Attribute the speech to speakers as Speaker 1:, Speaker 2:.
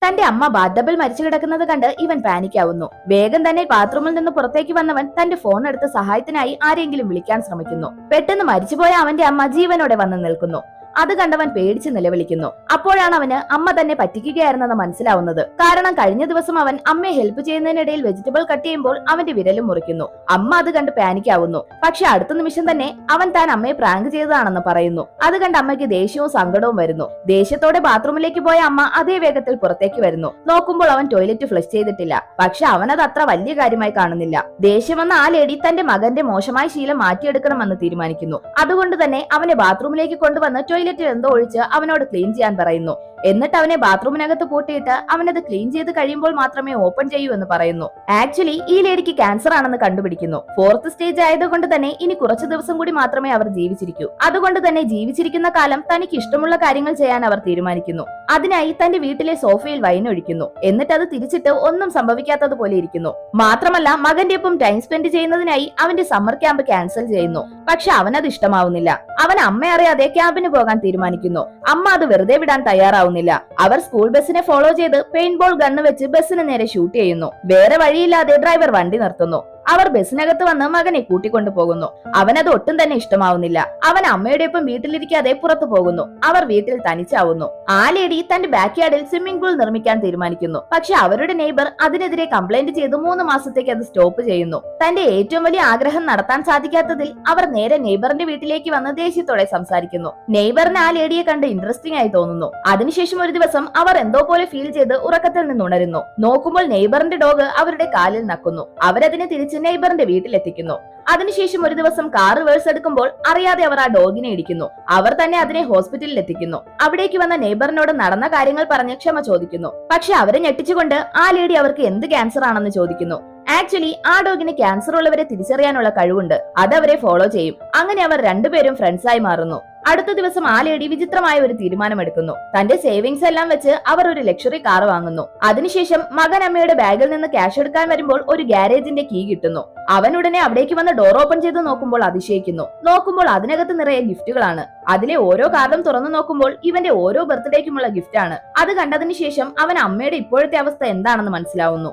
Speaker 1: തന്റെ അമ്മ ബാത്ടബിൽ മരിച്ചു കിടക്കുന്നത് കണ്ട് ഇവൻ പാനിക്കാവുന്നു. വേഗം തന്നെ ബാത്റൂമിൽ നിന്ന് പുറത്തേക്ക് വന്നവൻ തന്റെ ഫോൺ എടുത്ത് സഹായത്തിനായി ആരെങ്കിലും വിളിക്കാൻ ശ്രമിക്കുന്നു. പെട്ടെന്ന് മരിച്ചുപോയ അവന്റെ അമ്മ ജീവനോടെ വന്ന് നിൽക്കുന്നു. അത് കണ്ടവൻ പേടിച്ച് നിലവിളിക്കുന്നു. അപ്പോഴാണ് അവന് അമ്മ തന്നെ പറ്റിക്കുകയായിരുന്നെന്ന് മനസ്സിലാവുന്നത്. കാരണം കഴിഞ്ഞ ദിവസം അവൻ അമ്മയെ ഹെൽപ്പ് ചെയ്യുന്നതിനിടയിൽ വെജിറ്റബിൾ കട്ട് ചെയ്യുമ്പോൾ അവന്റെ വിരലും മുറിക്കുന്നു. അമ്മ അത് കണ്ട് പാനിക്കാവുന്നു. പക്ഷെ അടുത്ത നിമിഷം തന്നെ അവൻ താൻ അമ്മയെ പ്രാങ്ക് ചെയ്തതാണെന്ന് പറയുന്നു. അത് കണ്ട് അമ്മയ്ക്ക് ദേഷ്യവും സങ്കടവും വരുന്നു. ദേഷ്യത്തോടെ ബാത്റൂമിലേക്ക് പോയ അമ്മ അതേ വേഗത്തിൽ പുറത്തേക്ക് വരുന്നു. നോക്കുമ്പോൾ അവൻ ടോയ്ലറ്റ് ഫ്ലഷ് ചെയ്തിട്ടില്ല. പക്ഷെ അവനത് അത്ര വലിയ കാര്യമായി കാണുന്നില്ല. ദേഷ്യം വന്ന ആ ലേഡി തന്റെ മകന്റെ മോശമായ ശീലം മാറ്റിയെടുക്കണമെന്ന് തീരുമാനിക്കുന്നു. അതുകൊണ്ട് തന്നെ അവനെ ബാത്റൂമിലേക്ക് കൊണ്ടുവന്ന് ടോയ്ലറ്റിൽ എന്തോ ഒഴിച്ച് അവനോട് ക്ലീൻ ചെയ്യാൻ പറയുന്നു. എന്നിട്ട് അവനെ ബാത്റൂമിനകത്ത് പൂട്ടിയിട്ട് അവനത് ക്ലീൻ ചെയ്ത് കഴിയുമ്പോൾ മാത്രമേ ഓപ്പൺ ചെയ്യൂ എന്ന് പറയുന്നു. ആക്ച്വലി ഈ ലേഡിക്ക് ക്യാൻസർ ആണെന്ന് കണ്ടുപിടിക്കുന്നു. 4th സ്റ്റേജ് ആയതുകൊണ്ട് തന്നെ ഇനി കുറച്ചു ദിവസം കൂടി മാത്രമേ അവർ ജീവിച്ചിരിക്കൂ. അതുകൊണ്ട് തന്നെ ജീവിച്ചിരിക്കുന്ന കാലം തനിക്ക് ഇഷ്ടമുള്ള കാര്യങ്ങൾ ചെയ്യാൻ അവർ തീരുമാനിക്കുന്നു. അതിനായി തന്റെ വീട്ടിലെ സോഫയിൽ വൈൻ ഒഴിക്കുന്നു. എന്നിട്ട് അത് തിരിച്ചിട്ട് ഒന്നും സംഭവിക്കാത്തതുപോലെ ഇരിക്കുന്നു. മാത്രമല്ല മകന്റെ ഒപ്പം ടൈം സ്പെൻഡ് ചെയ്യുന്നതിനായി അവന്റെ സമ്മർ ക്യാമ്പ് ക്യാൻസൽ ചെയ്യുന്നു. പക്ഷെ അവനത് ഇഷ്ടമാവുന്നില്ല. അവൻ അമ്മ അറിയാതെ ക്യാമ്പിന് പോകാൻ തീരുമാനിക്കുന്നു. അമ്മ അത് വെറുതെ വിടാൻ തയ്യാറാവുന്നില്ല. അവർ സ്കൂൾ ബസിനെ ഫോളോ ചെയ്ത് പെയിന്റ് ബോൾ ഗണ്ണ് വെച്ച് ബസിന് നേരെ ഷൂട്ട് ചെയ്യുന്നു. വേറെ വഴിയില്ലാതെ ഡ്രൈവർ വണ്ടി നിർത്തുന്നു. അവർ ബസിനകത്ത് വന്ന് മകനെ കൂട്ടിക്കൊണ്ടു പോകുന്നു. അവനത് ഒട്ടും തന്നെ ഇഷ്ടമാവുന്നില്ല. അവൻ അമ്മയുടെ ഒപ്പം വീട്ടിലിരിക്കാതെ പുറത്തു പോകുന്നു. അവർ വീട്ടിൽ തനിച്ചാവുന്നു. ആ ലേഡി തന്റെ ബാക്ക് യാർഡിൽ സ്വിമ്മിംഗ് പൂൾ നിർമ്മിക്കാൻ തീരുമാനിക്കുന്നു. പക്ഷെ അവരുടെ നെയ്ബർ അതിനെതിരെ കംപ്ലൈന്റ് ചെയ്ത് 3 മാസത്തേക്ക് അത് സ്റ്റോപ്പ് ചെയ്യുന്നു. തന്റെ ഏറ്റവും വലിയ ആഗ്രഹം നടത്താൻ സാധിക്കാത്തതിൽ അവർ നേരെ നെയ്ബറിന്റെ വീട്ടിലേക്ക് വന്ന് ദേഷ്യത്തോടെ സംസാരിക്കുന്നു. നെയ്ബറിന് ആ ലേഡിയെ കണ്ട് ഇൻട്രസ്റ്റിംഗ് ആയി തോന്നുന്നു. അതിനുശേഷം ഒരു ദിവസം അവർ എന്തോ പോലെ ഫീൽ ചെയ്ത് ഉറക്കത്തിൽ നിന്ന് ഉണരുന്നു. നോക്കുമ്പോൾ നെയ്ബറിന്റെ ഡോഗ് അവരുടെ കാലിൽ നക്കുന്നു. അവരതിനെ തിരിച്ച് നെയ്ബറിന്റെ വീട്ടിലെത്തിക്കുന്നു. അതിനുശേഷം ഒരു ദിവസം കാർ റിവേഴ്സ് എടുക്കുമ്പോൾ അറിയാതെ അവർ ആ ഡോഗിനെ ഇടിക്കുന്നു. അവർ തന്നെ അതിനെ ഹോസ്പിറ്റലിൽ എത്തിക്കുന്നു. അവിടേക്ക് വന്ന നെയ്ബറിനോട് നടന്ന കാര്യങ്ങൾ പറഞ്ഞ് ക്ഷമ ചോദിക്കുന്നു. പക്ഷെ അവരെ ഞെട്ടിച്ചുകൊണ്ട് ആ ലേഡി അവർക്ക് എന്ത് ക്യാൻസർ ആണെന്ന് ചോദിക്കുന്നു. ആക്ച്വലി ആ ഡോഗിന് ക്യാൻസർ ഉള്ളവരെ തിരിച്ചറിയാനുള്ള കഴിവുണ്ട്. അതവരെ ഫോളോ ചെയ്യും. അങ്ങനെ അവർ രണ്ടുപേരും ഫ്രണ്ട്സായി മാറുന്നു. അടുത്ത ദിവസം ആ ലേഡി വിചിത്രമായ ഒരു തീരുമാനമെടുക്കുന്നു. തന്റെ സേവിങ്സ് എല്ലാം വെച്ച് അവർ ഒരു ലക്ഷറി കാർ വാങ്ങുന്നു. അതിനുശേഷം മകൻ അമ്മയുടെ ബാഗിൽ നിന്ന് ക്യാഷ് എടുക്കാൻ വരുമ്പോൾ ഒരു ഗ്യാരേജിന്റെ കീ കിട്ടുന്നു. അവൻ ഉടനെ അവിടേക്ക് വന്ന് ഡോർ ഓപ്പൺ ചെയ്ത് നോക്കുമ്പോൾ അതിശയിക്കുന്നു. നോക്കുമ്പോൾ അതിനകത്ത് നിറയെ ഗിഫ്റ്റുകളാണ്. അതിലെ ഓരോ കാർഡും തുറന്നു നോക്കുമ്പോൾ ഇവന്റെ ഓരോ ബർത്ത്ഡേക്കുമുള്ള ഗിഫ്റ്റ് ആണ്. അത് കണ്ടതിന് ശേഷം അവൻ അമ്മയുടെ ഇപ്പോഴത്തെ അവസ്ഥ എന്താണെന്ന് മനസ്സിലാവുന്നു.